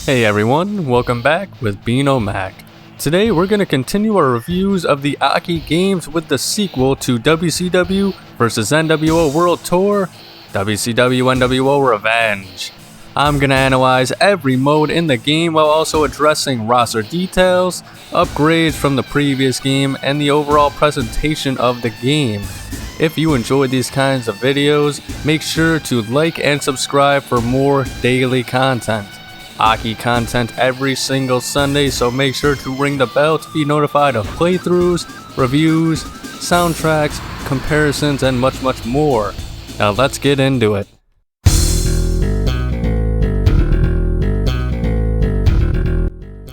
Hey everyone, welcome back with Beano Mac. Today we're going to continue our reviews of the Aki games with the sequel to WCW vs nWo World Tour, WCW nWo Revenge. I'm going to analyze every mode in the game while also addressing roster details, upgrades from the previous game, and the overall presentation of the game. If you enjoyed these kinds of videos, make sure to like and subscribe for more daily content. Aki content every single Sunday, so make sure to ring the bell to be notified of playthroughs, reviews, soundtracks, comparisons, and much more. Now let's get into it.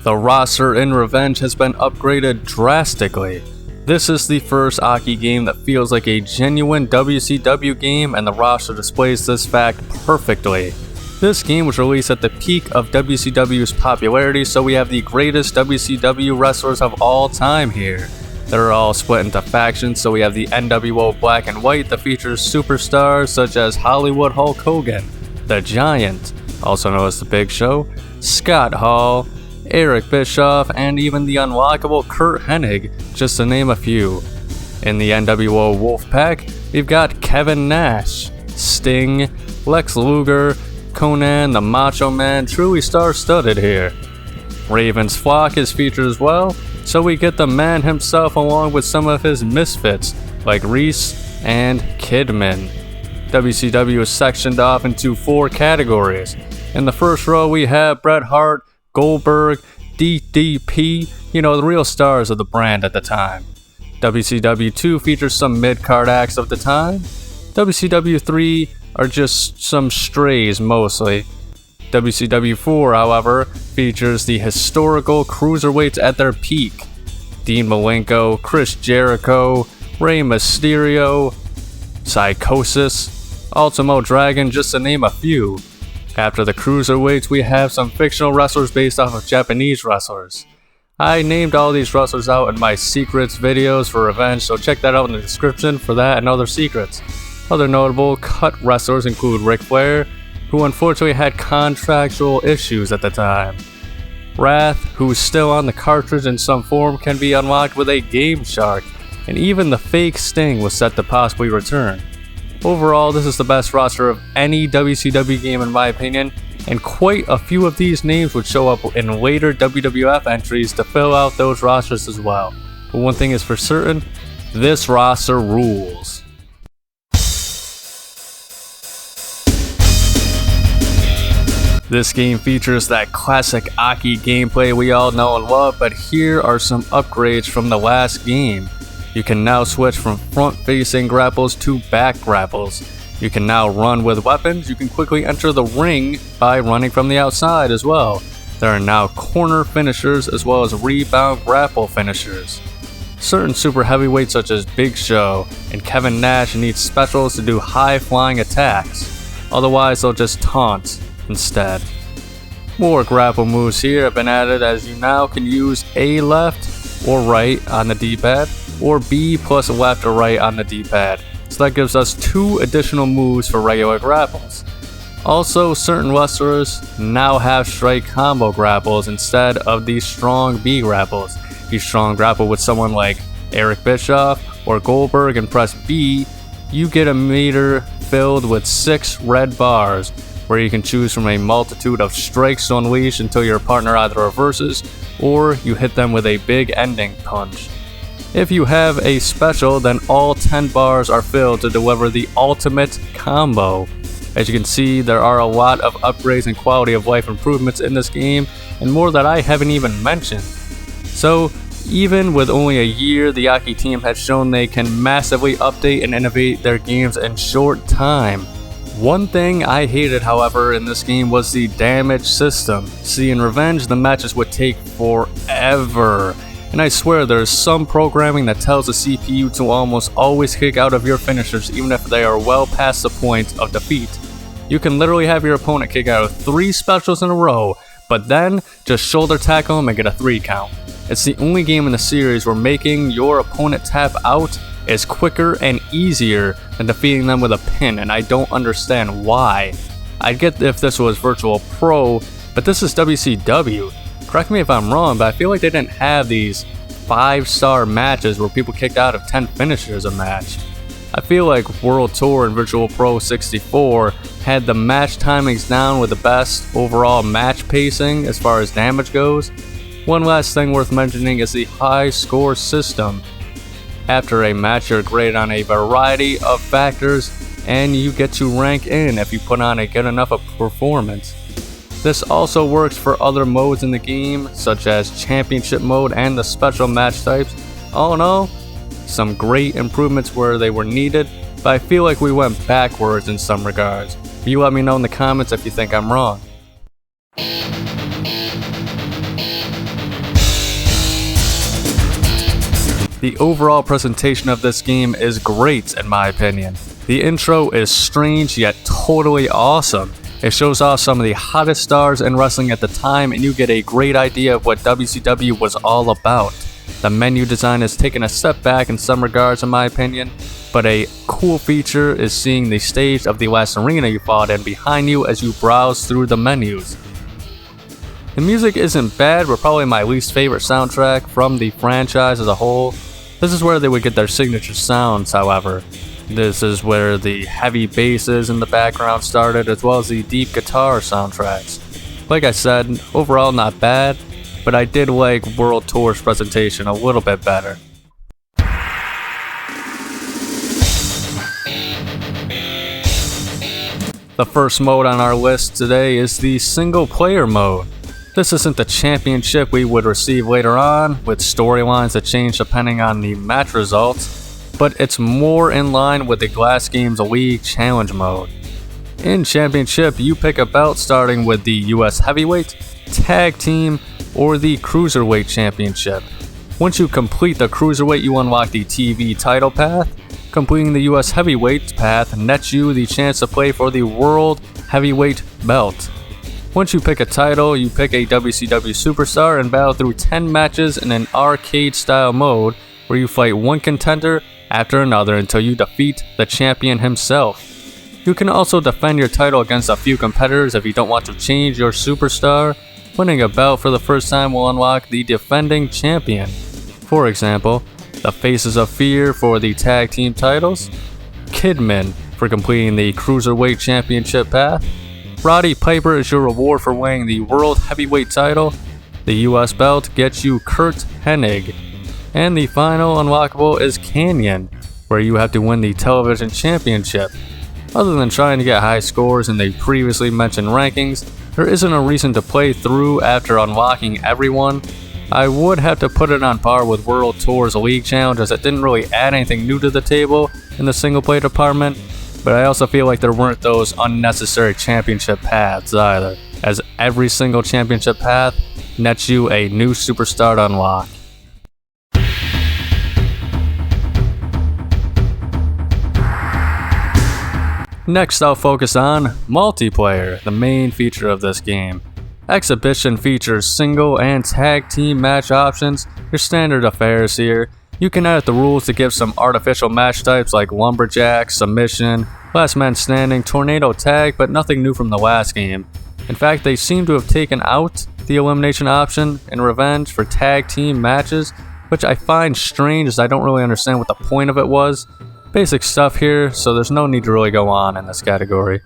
The roster in Revenge has been upgraded drastically. This is the first Aki game that feels like a genuine WCW game, and the roster displays this fact perfectly. This game was released at the peak of WCW's popularity, so we have the greatest WCW wrestlers of all time here. They're all split into factions, so we have the nWo Black and White that features superstars such as Hollywood Hulk Hogan, The Giant, also known as The Big Show, Scott Hall, Eric Bischoff, and even the unlockable Curt Hennig, just to name a few. In the nWo Wolfpack, we've got Kevin Nash, Sting, Lex Luger, Conan the Macho Man, truly star-studded here. Raven's Flock is featured as well, so we get the man himself along with some of his misfits, like Reese and Kidman. WCW is sectioned off into 4 categories. In the first row we have Bret Hart, Goldberg, DDP, the real stars of the brand at the time. WCW 2 features some mid-card acts of the time. WCW 3 are just some strays mostly. WCW 4, however, features the historical cruiserweights at their peak. Dean Malenko, Chris Jericho, Rey Mysterio, Psychosis, Ultimo Dragon, just to name a few. After the cruiserweights, we have some fictional wrestlers based off of Japanese wrestlers. I named all these wrestlers out in my secrets videos for Revenge, so check that out in the description for that and other secrets. Other notable cut wrestlers include Ric Flair, who unfortunately had contractual issues at the time. Wrath, who is still on the cartridge in some form, can be unlocked with a Game Shark, and even the fake Sting was set to possibly return. Overall, this is the best roster of any WCW game in my opinion, and quite a few of these names would show up in later WWF entries to fill out those rosters as well. But one thing is for certain, this roster rules. This game features that classic Aki gameplay we all know and love, but here are some upgrades from the last game. You can now switch from front-facing grapples to back grapples. You can now run with weapons. You can quickly enter the ring by running from the outside as well. There are now corner finishers as well as rebound grapple finishers. Certain super heavyweights such as Big Show and Kevin Nash need specials to do high-flying attacks. Otherwise, they'll just taunt instead. More grapple moves here have been added, as you now can use A left or right on the D-pad, or B plus left or right on the D-pad. So that gives us 2 additional moves for regular grapples. Also, certain wrestlers now have straight combo grapples instead of these strong B grapples. If you strong grapple with someone like Eric Bischoff or Goldberg and press B, you get a meter filled with 6 red bars, where you can choose from a multitude of strikes to unleash until your partner either reverses or you hit them with a big ending punch. If you have a special, then all 10 bars are filled to deliver the ultimate combo. As you can see, there are a lot of upgrades and quality of life improvements in this game, and more that I haven't even mentioned. So, even with only a year, the Aki team has shown they can massively update and innovate their games in short time. One thing I hated, however, in this game was the damage system. See, in Revenge, the matches would take forever. And I swear there's some programming that tells the CPU to almost always kick out of your finishers even if they are well past the point of defeat. You can literally have your opponent kick out of 3 specials in a row, but then just shoulder tackle them and get a 3 count. It's the only game in the series where making your opponent tap out is quicker and easier than defeating them with a pin, and I don't understand why. I'd get if this was Virtual Pro, but this is WCW. Correct me if I'm wrong, but I feel like they didn't have these 5-star matches where people kicked out of 10 finishers a match. I feel like World Tour and Virtual Pro 64 had the match timings down with the best overall match pacing as far as damage goes. One last thing worth mentioning is the high score system. After a match, you're graded on a variety of factors, and you get to rank in if you put on a good enough of performance. This also works for other modes in the game, such as Championship mode and the special match types. All in all, some great improvements where they were needed, but I feel like we went backwards in some regards. You let me know in the comments if you think I'm wrong. The overall presentation of this game is great in my opinion. The intro is strange yet totally awesome. It shows off some of the hottest stars in wrestling at the time, and you get a great idea of what WCW was all about. The menu design has taken a step back in some regards in my opinion, but a cool feature is seeing the stage of the last arena you fought in behind you as you browse through the menus. The music isn't bad, but probably my least favorite soundtrack from the franchise as a whole. This is where they would get their signature sounds, however. This is where the heavy basses in the background started, as well as the deep guitar soundtracks. Like I said, overall not bad, but I did like World Tour's presentation a little bit better. The first mode on our list today is the single player mode. This isn't the championship we would receive later on, with storylines that change depending on the match results, but it's more in line with the Glass Games League Challenge mode. In Championship, you pick a belt starting with the US Heavyweight, Tag Team, or the Cruiserweight Championship. Once you complete the Cruiserweight, you unlock the TV title path. Completing the US Heavyweight path nets you the chance to play for the World Heavyweight belt. Once you pick a title, you pick a WCW superstar and battle through 10 matches in an arcade-style mode where you fight one contender after another until you defeat the champion himself. You can also defend your title against a few competitors if you don't want to change your superstar. Winning a belt for the first time will unlock the defending champion. For example, the Faces of Fear for the tag team titles, Kidman for completing the Cruiserweight Championship path, Roddy Piper is your reward for winning the World Heavyweight title, the US belt gets you Kurt Hennig, and the final unlockable is Canyon, where you have to win the Television Championship. Other than trying to get high scores in the previously mentioned rankings, there isn't a reason to play through after unlocking everyone. I would have to put it on par with World Tour's League Challenge, as it didn't really add anything new to the table in the single player department, but I also feel like there weren't those unnecessary championship paths either, as every single championship path nets you a new superstar to unlock. Next, I'll focus on multiplayer, the main feature of this game. Exhibition features single and tag team match options, your standard affairs here. You can edit the rules to give some artificial match types like lumberjack, submission, last man standing, tornado tag, but nothing new from the last game. In fact, they seem to have taken out the elimination option in Revenge for tag team matches, which I find strange as I don't really understand what the point of it was. Basic stuff here, so there's no need to really go on in this category.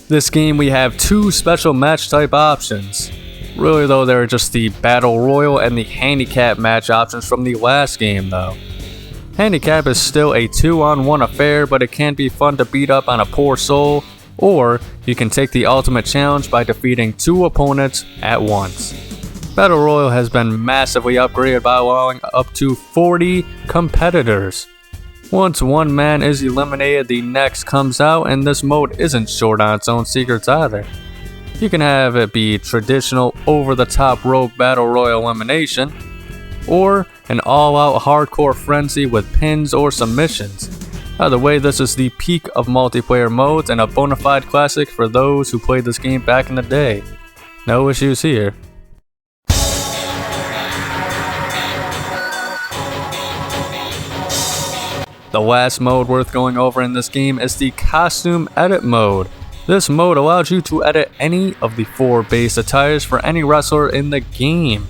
This game we have two special match type options. Really though, they're just the Battle Royal and the Handicap match options from the last game though. Handicap is still a 2-on-1 affair, but it can be fun to beat up on a poor soul, or you can take the ultimate challenge by defeating 2 opponents at once. Battle Royal has been massively upgraded by allowing up to 40 competitors. Once one man is eliminated, the next comes out, and this mode isn't short on its own secrets either. You can have it be traditional over-the-top rogue battle royal elimination, or an all-out hardcore frenzy with pins or submissions. Either way, this is the peak of multiplayer modes and a bona fide classic for those who played this game back in the day. No issues here. The last mode worth going over in this game is the Costume Edit mode. This mode allows you to edit any of the 4 base attires for any wrestler in the game.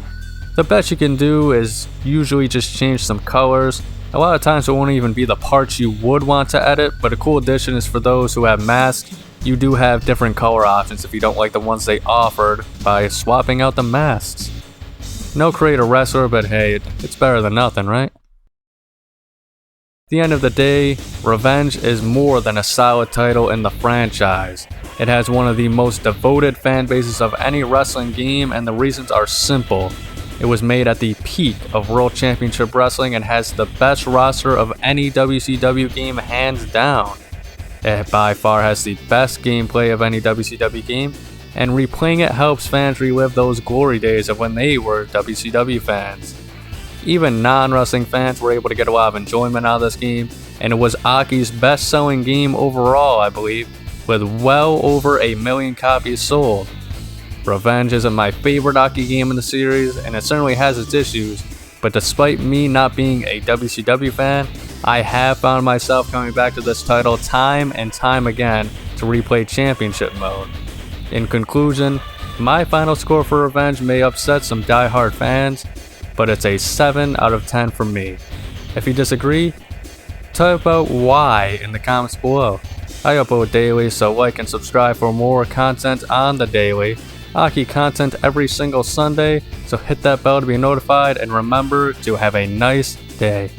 The best you can do is usually just change some colors. A lot of times it won't even be the parts you would want to edit, but a cool addition is for those who have masks. You do have different color options if you don't like the ones they offered by swapping out the masks. No create a wrestler, but hey, it's better than nothing, right? At the end of the day, Revenge is more than a solid title in the franchise. It has one of the most devoted fan bases of any wrestling game, and the reasons are simple. It was made at the peak of World Championship Wrestling and has the best roster of any WCW game hands down. It by far has the best gameplay of any WCW game, and replaying it helps fans relive those glory days of when they were WCW fans. Even non-wrestling fans were able to get a lot of enjoyment out of this game, and it was Aki's best-selling game overall, I believe, with well over 1 million copies sold. Revenge isn't my favorite Aki game in the series, and it certainly has its issues, but despite me not being a WCW fan, I have found myself coming back to this title time and time again to replay Championship mode. In conclusion, my final score for Revenge may upset some die-hard fans, but it's a 7 out of 10 for me. If you disagree, type out why in the comments below. I upload daily, so like and subscribe for more content on the daily. Aki content every single Sunday, so hit that bell to be notified, and remember to have a nice day.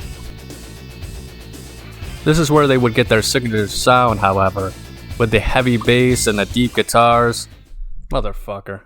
This is where they would get their signature sound, however, with the heavy bass and the deep guitars. Motherfucker.